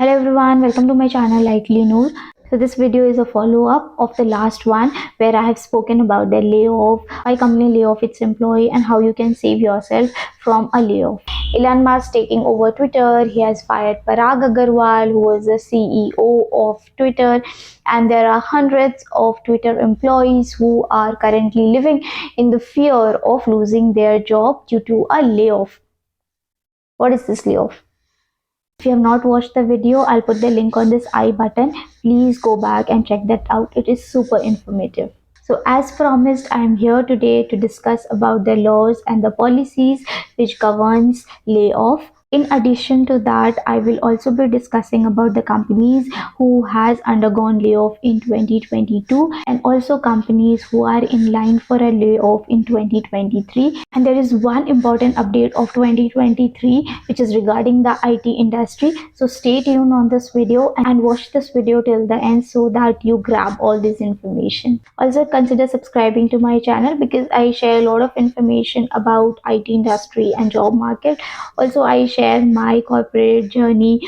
Hello everyone, welcome to my channel Likely Noor. So this video is a follow-up of the last one where I have spoken about the layoff, why company lay off its employee and how you can save yourself from a layoff. Elon Musk taking over Twitter. He has fired Parag Agarwal, who was the CEO of Twitter, and there are hundreds of Twitter employees who are currently living in the fear of losing their job due to a layoff. What is this layoff? If you have not watched the video, I'll put the link on this I button. Please go back and check that out. It is super informative. So as promised, I am here today to discuss about the laws and the policies which governs layoff. In addition to that, I will also be discussing about the companies who has undergone layoff in 2022 and also companies who are in line for a layoff in 2023. And there is one important update of 2023 which is regarding the IT industry. So stay tuned on this video and watch this video till the end so that you grab all this information. Also consider subscribing to my channel because I share a lot of information about IT industry and job market. Also I share my corporate journey,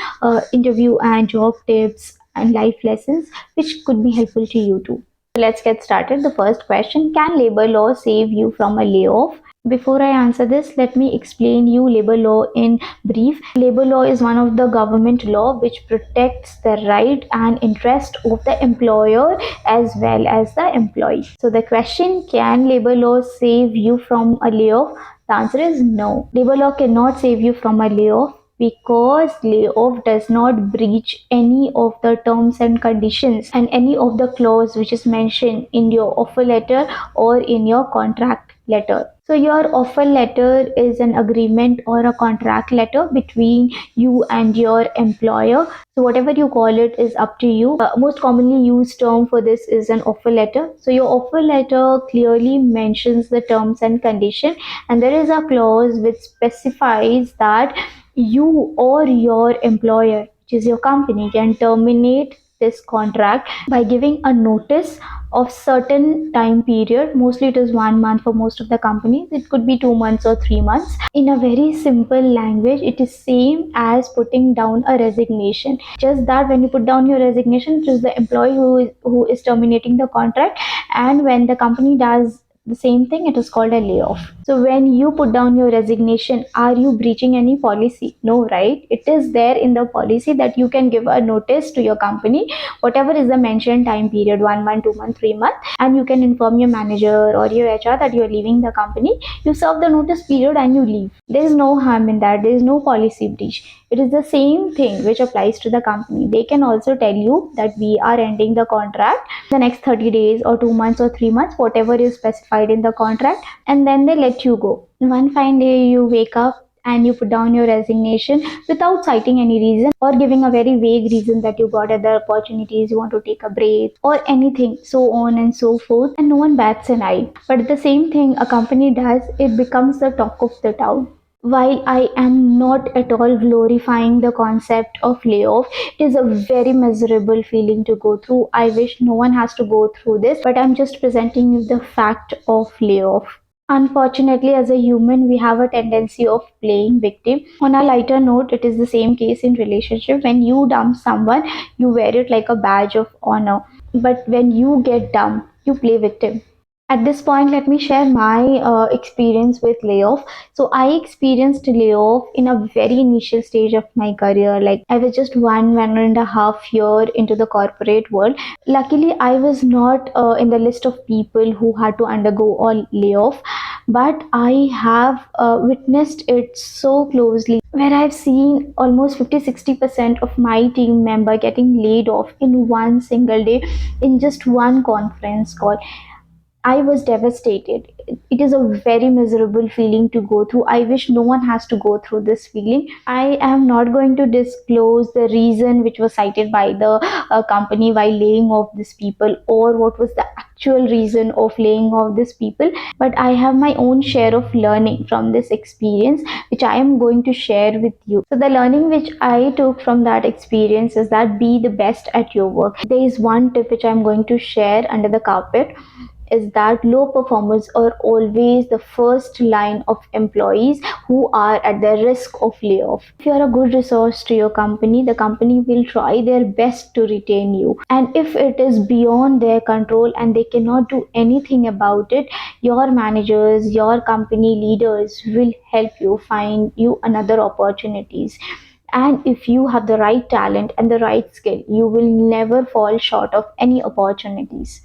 interview and job tips and life lessons which could be helpful to you too. Let's get started. The first question, can labor law save you from a layoff? Before I answer this, let me explain you labor law in brief. Labor law is one of the government law which protects the right and interest of the employer as well as the employee. So the question, can labor law save you from a layoff? The answer is no. Labor law cannot save you from a layoff because layoff does not breach any of the terms and conditions and any of the clause which is mentioned in your offer letter or in your contract letter. So your offer letter is an agreement or a contract letter between you and your employer. So whatever you call it is up to you. Most commonly used term for this is an offer letter. So your offer letter clearly mentions the terms and condition, and there is a clause which specifies that you or your employer, which is your company, can terminate this contract by giving a notice of certain time period. Mostly it is 1 month for most of the companies. It could be 2 months or 3 months. In a very simple language, it is same as putting down a resignation. Just that when you put down your resignation, it is the employee who is terminating the contract, and when the company does the same thing, it is called a layoff. So when you put down your resignation, are you breaching any policy? No, right? It is there in the policy that you can give a notice to your company, whatever is the mentioned time period, 1 month, 2 month, 3 month, and you can inform your manager or your HR that you are leaving the company. You serve the notice period and you leave. There is no harm in that. There is no policy breach. It is the same thing which applies to the company. They can also tell you that we are ending the contract the next 30 days or 2 months or 3 months, whatever is specified in the contract, and then they let you go. One fine day you wake up and you put down your resignation without citing any reason or giving a very vague reason that you got other opportunities, you want to take a break or anything, so on and so forth, and no one bats an eye. But the same thing a company does, it becomes the talk of the town. While I am not at all glorifying the concept of layoff, it is a very miserable feeling to go through. I wish no one has to go through this, but I'm just presenting you the fact of layoff. Unfortunately, as a human, we have a tendency of playing victim. On a lighter note, it is the same case in relationship. When you dump someone, you wear it like a badge of honor. But when you get dumped, you play victim. At this point, let me share my experience with layoff. So I experienced layoff in a very initial stage of my career. Like I was just 1.5 year into the corporate world. Luckily, I was not in the list of people who had to undergo a layoff, but I have witnessed it so closely, where I've seen almost 50-60% of my team member getting laid off in one single day in just one conference call. I was devastated. It is a very miserable feeling to go through. I wish no one has to go through this feeling. I am not going to disclose the reason which was cited by the company while laying off these people, or what was the actual reason of laying off these people. But I have my own share of learning from this experience, which I am going to share with you. So the learning which I took from that experience is that be the best at your work. There is one tip which I am going to share under the carpet. is that low performers are always the first line of employees who are at the risk of layoff. If you are a good resource to your company, the company will try their best to retain you. And if it is beyond their control and they cannot do anything about it, your managers, your company leaders will help you find you another opportunities. And if you have the right talent and the right skill, you will never fall short of any opportunities.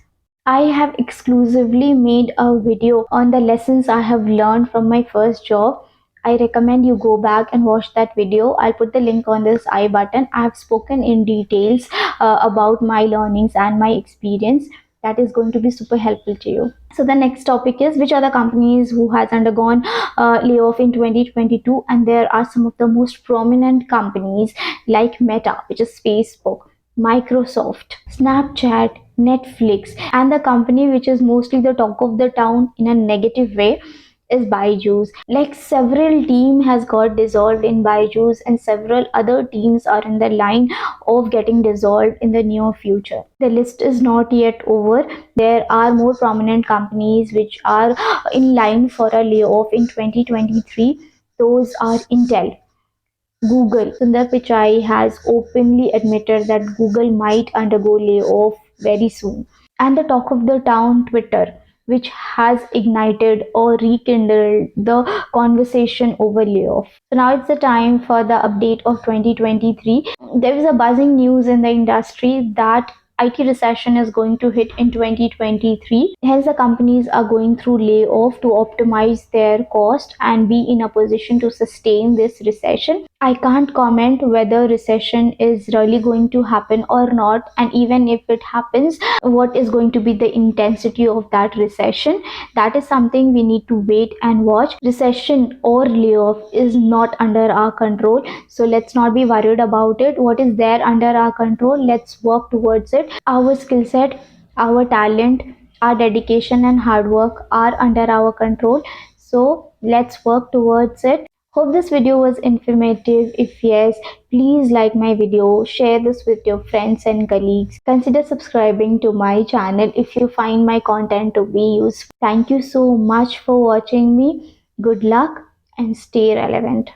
I have exclusively made a video on the lessons I have learned from my first job. I recommend you go back and watch that video. I'll put the link on this I button. I have spoken in details about my learnings and my experience. That is going to be super helpful to you. So the next topic is which are the companies who has undergone layoff in 2022, and there are some of the most prominent companies like Meta, which is Facebook, Microsoft, Snapchat, Netflix, and the company which is mostly the talk of the town in a negative way is Byju's. Like several team has got dissolved in Byju's, and several other teams are in the line of getting dissolved in the near future. The list is not yet over. There are more prominent companies which are in line for a layoff in 2023. Those are Intel, Google. Sundar Pichai has openly admitted that Google might undergo layoff very soon. And the talk of the town, Twitter, which has ignited or rekindled the conversation over layoff. So now it's the time for the update of 2023. There is a buzzing news in the industry that IT recession is going to hit in 2023. Hence, the companies are going through layoff to optimize their cost and be in a position to sustain this recession. I can't comment whether recession is really going to happen or not, and even if it happens, what is going to be the intensity of that recession. That is something we need to wait and watch. Recession or layoff is not under our control, so let's not be worried about it. What is there under our control, let's work towards it. Our skill set, our talent, our dedication and hard work are under our control, so let's work towards it. Hope this video was informative. If yes, please like my video, share this with your friends and colleagues. Consider subscribing to my channel if you find my content to be useful. Thank you so much for watching me. Good luck and stay relevant.